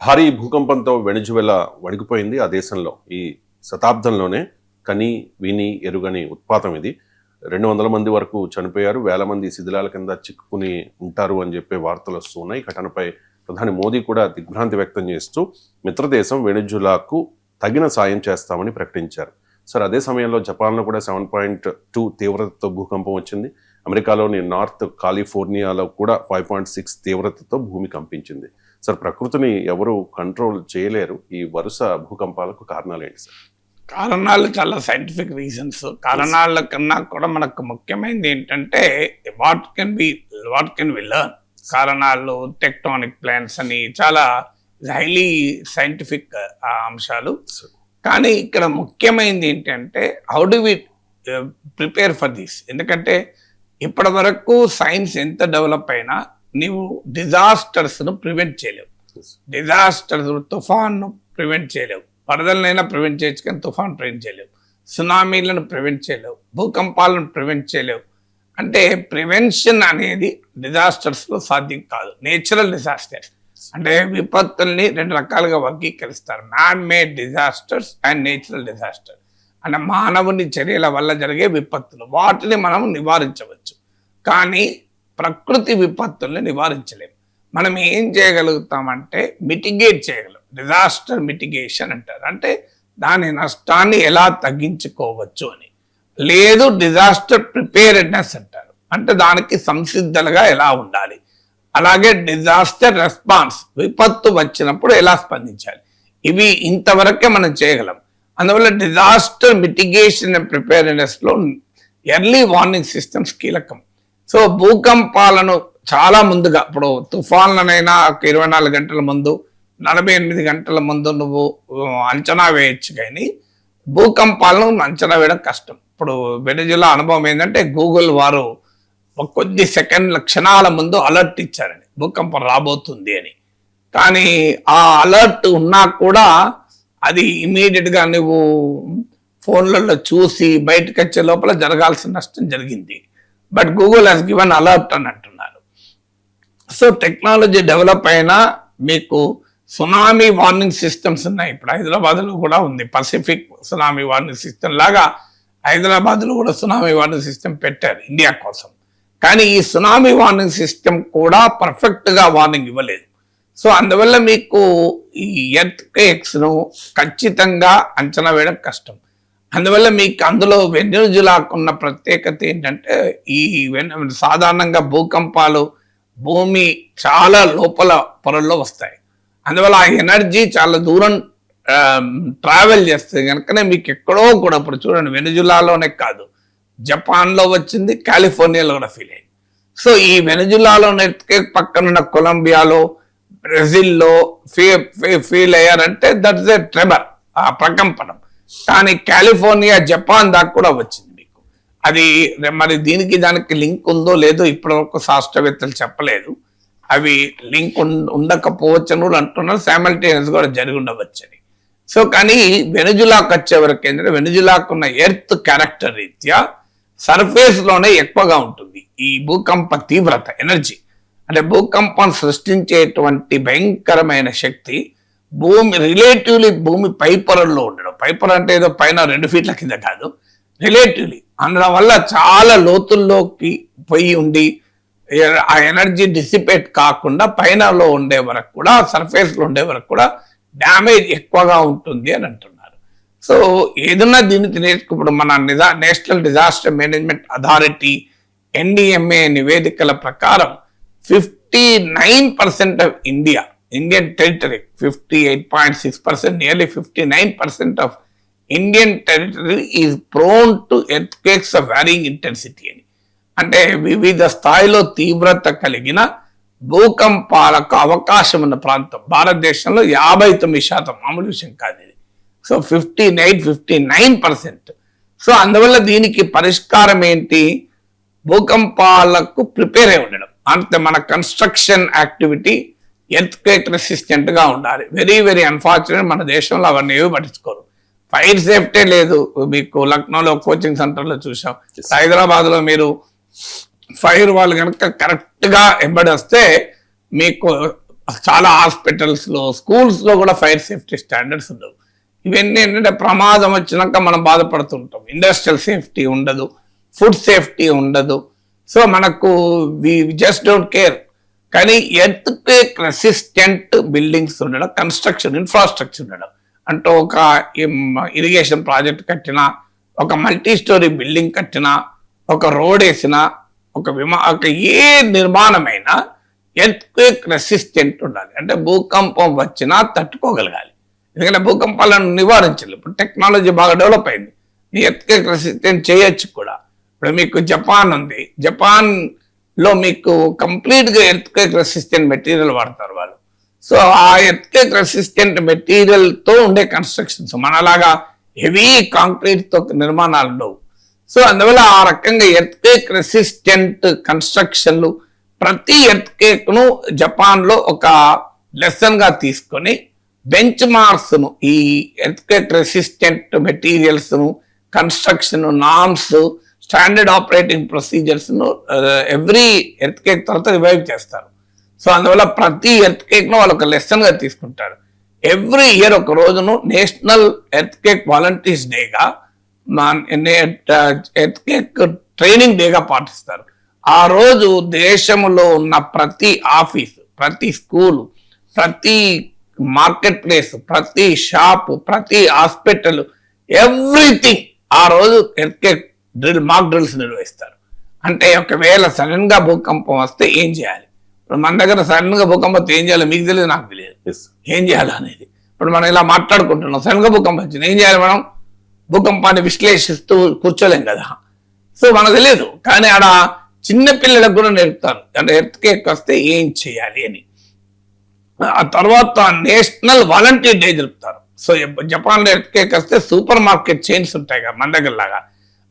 భారీ భూకంపంతో వెనిజువెలా వణికిపోయింది. ఆ దేశంలో ఈ శతాబ్దంలోనే కని విని ఎరుగని ఉత్పాతం ఇది. 200 మంది వరకు చనిపోయారు, వేల మంది శిథిలాల కింద చిక్కుకుని ఉంటారు అని చెప్పే వార్తలు వస్తున్నాయి. ఘటనపై ప్రధాని మోదీ కూడా దిగ్భ్రాంతి వ్యక్తం చేస్తూ మిత్రదేశం వెనిజులాకు తగిన సాయం చేస్తామని ప్రకటించారు. సార్, అదే సమయంలో జపాన్లో కూడా 7.2 తీవ్రతతో భూకంపం వచ్చింది. అమెరికాలోని నార్త్ కాలిఫోర్నియాలో కూడా 5.6 తీవ్రతతో భూమి కంపించింది. సార్, ప్రకృతిని ఎవరు కంట్రోల్ చేయలేరు. ఈ వరుస భూకంపాలకు కారణాలు ఏంటి సార్? కారణాలు చాలా సైంటిఫిక్ రీజన్స్. కారణాల కన్నా కూడా మనకు ముఖ్యమైనది ఏంటంటే వాట్ కెన్ వి లెర్న్. కారణాలు టెక్టానిక్ ప్లాన్స్ అని చాలా హైలీ సైంటిఫిక్ అంశాలు. కానీ ఇక్కడ ముఖ్యమైనది ఏంటంటే how do we prepare for this. ఎందుకంటే ఇప్పటి వరకు సైన్స్ ఎంత డెవలప్ అయినా నీవు డిజాస్టర్స్ను ప్రివెంట్ చేయలేవు. డిజాస్టర్స్, తుఫాన్ను ప్రివెంట్ చేయలేవు. వరదలనైనా ప్రివెంట్ చేయొచ్చు కానీ తుఫాన్ ప్రివెంట్ చేయలేవు. సునామీలను ప్రివెంట్ చేయలేవు. భూకంపాలను ప్రివెంట్ చేయలేవు. అంటే ప్రివెన్షన్ అనేది డిజాస్టర్స్లో సాధ్యం కాదు. నేచురల్ డిజాస్టర్స్ అంటే విపత్తుల్ని 2 రకాలుగా వర్గీకరిస్తారు: man made disasters and natural disaster. అంటే మానవుని చర్యల వల్ల జరిగే విపత్తులు, వాటిని మనం నివారించవచ్చు. కానీ ప్రకృతి విపత్తుల్ని నివారించలేము. మనం ఏం చేయగలుగుతామంటే మిటిగేట్ చేయగలం. డిజాస్టర్ మిటిగేషన్ అంటారు. అంటే దాని నష్టాన్ని ఎలా తగ్గించుకోవచ్చు అని. లేదు, డిజాస్టర్ ప్రిపేర్డ్నెస్ అంటారు. అంటే దానికి సంసిద్ధలుగా ఎలా ఉండాలి. అలాగే డిజాస్టర్ రెస్పాన్స్, విపత్తు వచ్చినప్పుడు ఎలా స్పందించాలి. ఇవి ఇంతవరకే మనం చేయగలం. అందువల్ల డిజాస్టర్ మిటిగేషన్ అండ్ ప్రిపేర్డ్నెస్లో ఎర్లీ వార్నింగ్ సిస్టమ్స్ కీలకం. సో భూకంపాలను చాలా ముందుగా, ఇప్పుడు తుఫాన్లనైనా 24 గంటల ముందు, 48 గంటల ముందు నువ్వు అంచనా వేయచ్చు. కానీ భూకంపాలను అంచనా వేయడం కష్టం. ఇప్పుడు వెనిజులా అనుభవం ఏంటంటే గూగుల్ వారు కొద్ది సెకండ్ల క్షణాల ముందు అలర్ట్ ఇచ్చారని, భూకంపం రాబోతుంది అని. కానీ ఆ అలర్ట్ ఉన్నా కూడా అది ఇమీడియట్గా నువ్వు ఫోన్లలో చూసి బయటకు వచ్చే లోపల జరగాల్సిన నష్టం జరిగింది. But Google has given alert అని అంటున్నారు. సో టెక్నాలజీ డెవలప్ అయినా మీకు సునామీ వార్నింగ్ సిస్టమ్స్ ఉన్నాయి. ఇప్పుడు హైదరాబాద్లో కూడా ఉంది. పసిఫిక్ సునామీ వార్నింగ్ సిస్టమ్ లాగా హైదరాబాద్లో కూడా సునామీ వార్నింగ్ సిస్టమ్ పెట్టారు ఇండియా కోసం. కానీ ఈ సునామీ వార్నింగ్ సిస్టమ్ కూడా పర్ఫెక్ట్గా వార్నింగ్ ఇవ్వలేదు. సో అందువల్ల మీకు ఈ ఎర్త్ క్వేక్స్ను ఖచ్చితంగా అంచనా వేయడం కష్టం. అందువల్ల మీకు అందులో వెనిజులాకున్న ప్రత్యేకత ఏంటంటే ఈ సాధారణంగా భూకంపాలు భూమి చాలా లోపల పొరల్లో వస్తాయి. అందువల్ల ఆ ఎనర్జీ చాలా దూరం ట్రావెల్ చేస్తుంది. కనుకనే మీకు ఎక్కడో కూడా, ఇప్పుడు చూడండి, వెనిజులాలోనే కాదు, జపాన్లో వచ్చింది, కాలిఫోర్నియాలో కూడా ఫీల్ అయింది. సో ఈ వెనిజులాలో పక్కనున్న కొలంబియాలో, బ్రెజిల్లో ఫీల్ అయ్యారంటే దట్స్ ఏ ట్రెబర్, ఆ ప్రకంపనం. కానీ కాలిఫోర్నియా, జపాన్ దాకా కూడా వచ్చింది మీకు. అది మరి దీనికి దానికి లింక్ ఉందో లేదో ఇప్పటివరకు శాస్త్రవేత్తలు చెప్పలేదు. అవి లింక్ ఉండకపోవచ్చని కూడా అంటున్నారు. సైమల్టేనియస్ కూడా జరిగి ఉండవచ్చని. సో కానీ వెనిజులాకు వచ్చే వరకు ఏంటంటే వెనిజులాకున్న ఎర్త్ క్యారెక్టర్ రీత్యా సర్ఫేస్లోనే ఎక్కువగా ఉంటుంది ఈ భూకంప తీవ్రత, ఎనర్జీ. అంటే భూకంపం సృష్టించేటువంటి భయంకరమైన శక్తి రిలేటివ్లీ భూమి పైపొరల్లో ఉండడం. పైపొర అంటే ఏదో పైన 2 ఫీట్ల కింద కాదు, రిలేటివ్లీ అనడం వల్ల చాలా లోతుల్లోకి పోయి ఉండి ఆ ఎనర్జీ డిసిపేట్ కాకుండా పైనలో ఉండే వరకు కూడా, సర్ఫేస్లో ఉండే వరకు కూడా డ్యామేజ్ ఎక్కువగా ఉంటుంది అని అంటున్నారు. సో ఏదన్నా దీన్ని నేర్చుకుప్పుడు మన national disaster management authority NDMA నివేదికల ప్రకారం 59% of Indian territory, 58.6%, nearly 59% of Indian territory is prone to earthquakes of varying intensity అని. అంటే వివిధ స్థాయిలో తీవ్రత కలిగిన భూకంపాలకు అవకాశం ఉన్న ప్రాంతం భారతదేశంలో 59%, మామూలు విషయం కాదు ఇది. సో 59%. సో అందువల్ల దీనికి పరిష్కారం ఏంటి? భూకంపాలకు ప్రిపేర్ అయి ఉండడం. అంటే మన కన్స్ట్రక్షన్ యాక్టివిటీ ఎర్త్క్వేక్ రెసిస్టెంట్ గా ఉండాలి. వెరీ వెరీ అన్ఫార్చునేట్, మన దేశంలో అవన్నీ ఏవి పట్టించుకోరు. ఫైర్ సేఫ్టీ లేదు. మీకు లక్నోలో కోచింగ్ సెంటర్లో చూసాం, హైదరాబాద్లో మీరు ఫైర్ వాళ్ళు కనుక కరెక్ట్గా ఎంబడి వస్తే మీకు చాలా హాస్పిటల్స్లో, స్కూల్స్లో కూడా ఫైర్ సేఫ్టీ స్టాండర్డ్స్ ఉండవు. ఇవన్నీ ఏంటంటే ప్రమాదం వచ్చినాక మనం బాధపడుతుంటాం. ఇండస్ట్రియల్ సేఫ్టీ ఉండదు, ఫుడ్ సేఫ్టీ ఉండదు. సో మనకు వి జస్ట్ డోంట్ కేర్. కానీ ఎర్త్ క్వేక్ రెసిస్టెంట్ బిల్డింగ్స్ ఉండడం, కన్స్ట్రక్షన్ ఇన్ఫ్రాస్ట్రక్చర్ ఉండడం, అంటే ఒక ఇరిగేషన్ ప్రాజెక్ట్ కట్టినా, ఒక మల్టీ స్టోరీ బిల్డింగ్ కట్టినా, ఒక రోడ్ వేసినా, ఒక ఏ నిర్మాణమైనా ఎర్త్ క్వేక్ రెసిస్టెంట్ ఉండాలి. అంటే భూకంపం వచ్చినా తట్టుకోగలగాలి. ఎందుకంటే భూకంపాలను నివారించాలి. ఇప్పుడు టెక్నాలజీ బాగా డెవలప్ అయింది, నీ ఎర్త్ క్వేక్ రెసిస్టెంట్ చేయొచ్చు కూడా. ఇప్పుడు మీకు జపాన్ ఉంది, జపాన్లో మీకు కంప్లీట్గా ఎర్త్ క్వేక్ రెసిస్టెంట్ మెటీరియల్ వాడతారు వాళ్ళు. సో ఆ ఎర్త్ క్వేక్ రెసిస్టెంట్ మెటీరియల్తో ఉండే కన్స్ట్రక్షన్స్, మనలాగా హెవీ కాంక్రీట్తో నిర్మాణాలు ఉండవు. సో అందువల్ల ఆ రకంగా ఎర్త్ క్వేక్ రెసిస్టెంట్ కన్స్ట్రక్షన్లు ప్రతి ఎర్త్ క్వేక్ ను జపాన్ లో ఒక లెసన్ గా తీసుకొని బెంచ్ మార్క్స్ ను, ఈ ఎర్త్ క్వేక్ రెసిస్టెంట్ మెటీరియల్స్ ను, construction norms, standard operating procedures ను ఎవ్రీ ఎర్త్ క్వేక్ తర్వాత రివైవ్ చేస్తారు. సో అందువల్ల ప్రతి ఎర్త్ క్వేక్ ను వాళ్ళు ఒక లెసన్ గా తీసుకుంటారు. ఎవ్రీ ఇయర్ ఒక రోజును నేషనల్ ఎర్త్ క్వేక్ వాలంటీర్స్ డేగా, ఎర్త్ క్వేక్ ట్రైనింగ్ డేగా పాటిస్తారు. ఆ రోజు దేశంలో ఉన్న ప్రతి ఆఫీసు, ప్రతి స్కూలు, ప్రతి మార్కెట్ ప్లేస్, ప్రతి షాపు, ప్రతి హాస్పిటల్, ఎవ్రీథింగ్ ఆ రోజు ఎర్త్క్వేక్ డ్రిల్, మాక్ డ్రిల్స్ నిర్వహిస్తారు. అంటే ఒకవేళ సడన్ గా భూకంపం వస్తే ఏం చేయాలి? ఇప్పుడు మన దగ్గర సడన్ గా భూకంపం వస్తే ఏం చేయాలి మీకు తెలియదు, నాకు తెలియదు ఏం చేయాలి అనేది. ఇప్పుడు మనం ఇలా మాట్లాడుకుంటున్నాం, సడన్ గా భూకంపం వచ్చింది ఏం చేయాలి? మనం భూకంపాన్ని విశ్లేషిస్తూ కూర్చోలేం కదా. సో మనకు తెలియదు. కానీ ఆడ చిన్న పిల్లలకు కూడా నేర్పుతారు, అంటే ఎర్త్క్వేక్ వస్తే ఏం చేయాలి అని. ఆ తర్వాత నేషనల్ వాలంటీర్ డే జరుపుతారు. సో జపాన్లో ఎర్త్క్వేక్ వస్తే సూపర్ మార్కెట్ చైన్స్ ఉంటాయి కదా మన దగ్గర లాగా,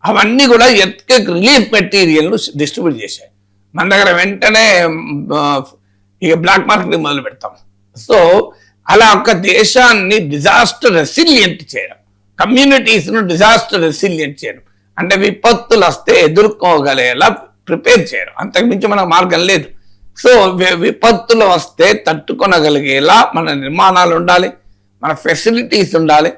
అవన్నీ కూడా ఎర్త్క్వేక్ రిలీఫ్ మెటీరియల్ను డిస్ట్రిబ్యూట్ చేశాయి. మన దగ్గర వెంటనే ఇక బ్లాక్ మార్కెట్ మొదలు పెడతాం. సో అలా ఒక దేశాన్ని డిజాస్టర్ రెసిలియంట్ చేయడం, కమ్యూనిటీస్ను డిజాస్టర్ రెసిలియంట్ చేయడం, అంటే విపత్తులు వస్తే ఎదుర్కోగలేలా ప్రిపేర్ చేయడం, అంతకుమించి మనకు మార్గం లేదు. సో విపత్తులు వస్తే తట్టుకొనగలిగేలా మన నిర్మాణాలు ఉండాలి, మన ఫెసిలిటీస్ ఉండాలి.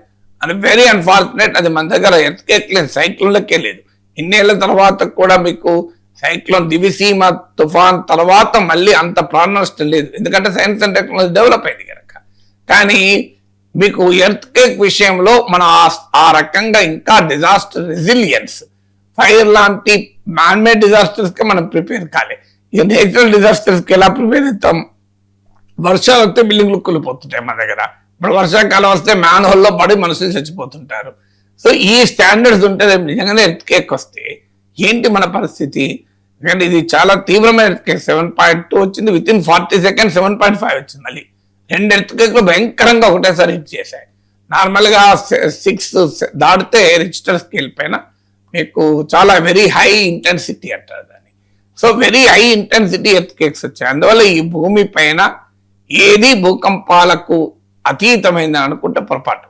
అది వెరీ అన్ఫార్చునేట్, అది మన దగ్గర ఎర్త్క్వేక్ లేదు, సైక్లోన్లకే లేదు. ఇన్నేళ్ల తర్వాత కూడా మీకు సైక్లోన్ దివిసీమ తుఫాన్ తర్వాత మళ్ళీ అంత ప్రాణ నష్టం లేదు, ఎందుకంటే సైన్స్ అండ్ టెక్నాలజీ డెవలప్ అయింది కనుక. కానీ మీకు ఎర్త్క్వేక్ విషయంలో మనం ఆ రకంగా ఇంకా డిజాస్టర్ రెసిలియన్స్, ఫైర్ లాంటి మ్యాన్మేడ్ డిజాస్టర్స్కి మనం ప్రిపేర్ కాలే. ఇక నేచురల్ డిజాస్టర్స్కి ఎలా ప్రిపేర్ అవుతాం? వర్షాలు వస్తే బిల్డింగ్లు కూలిపోతుంటాయి మన దగ్గర. ఇప్పుడు వర్షాకాలం వస్తే మ్యాన్ హోల్లో పడి మనుషులు చచ్చిపోతుంటారు. సో ఈ స్టాండర్డ్స్ ఉంటే నిజంగానే ఎర్త్క్వేక్ వస్తే ఏంటి మన పరిస్థితి? ఎందుకంటే ఇది చాలా తీవ్రమైన ఎర్త్క్వేక్. 7.2 వచ్చింది, విత్ ఇన్ 40 seconds 7.5 వచ్చింది. మళ్ళీ 2 ఎర్త్క్వేక్లు భయంకరంగా ఒకటేసారి హిట్ చేశాయి. నార్మల్గా 6 దాటితే రిక్టర్ స్కేల్ పైన మీకు చాలా వెరీ హై ఇంటెన్సిటీ అంటారు దాన్ని. So very high intensity earthquakes వచ్చాయి. అందువల్ల ఈ భూమి పైన ఏది భూకంపాలకు అతీతమైంది అనుకుంటే పొరపాటు.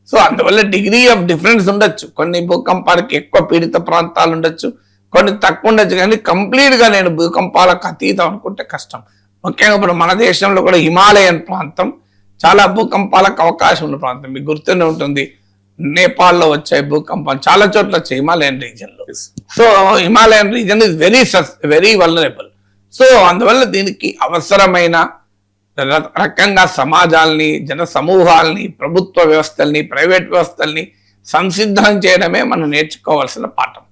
సో అందువల్ల డిగ్రీ ఆఫ్ డిఫరెన్స్ ఉండొచ్చు, కొన్ని భూకంపాలకు ఎక్కువ పీడిత ప్రాంతాలు ఉండొచ్చు, కొన్ని తక్కువ ఉండొచ్చు. కానీ కంప్లీట్గా నేను భూకంపాలకు అతీతం అనుకుంటే కష్టం. ముఖ్యంగా ఇప్పుడు మన దేశంలో కూడా హిమాలయన్ ప్రాంతం చాలా భూకంపాలకు అవకాశం ఉన్న ప్రాంతం. మీకు గుర్తుండే ఉంటుంది, నేపాల్లో వచ్చాయి భూకంపం, చాలా చోట్ల వచ్చాయి హిమాలయన్ రీజన్ లో. So Himalayan reason is very vulnerable. So అందువల్ల దీనికి అవసరమైన రకంగా సమాజాలని, జన సమూహాలని, ప్రభుత్వ వ్యవస్థల్ని, ప్రైవేట్ వ్యవస్థల్ని సంసిద్ధం చేయడమే మనం నేర్చుకోవాల్సిన పాఠం.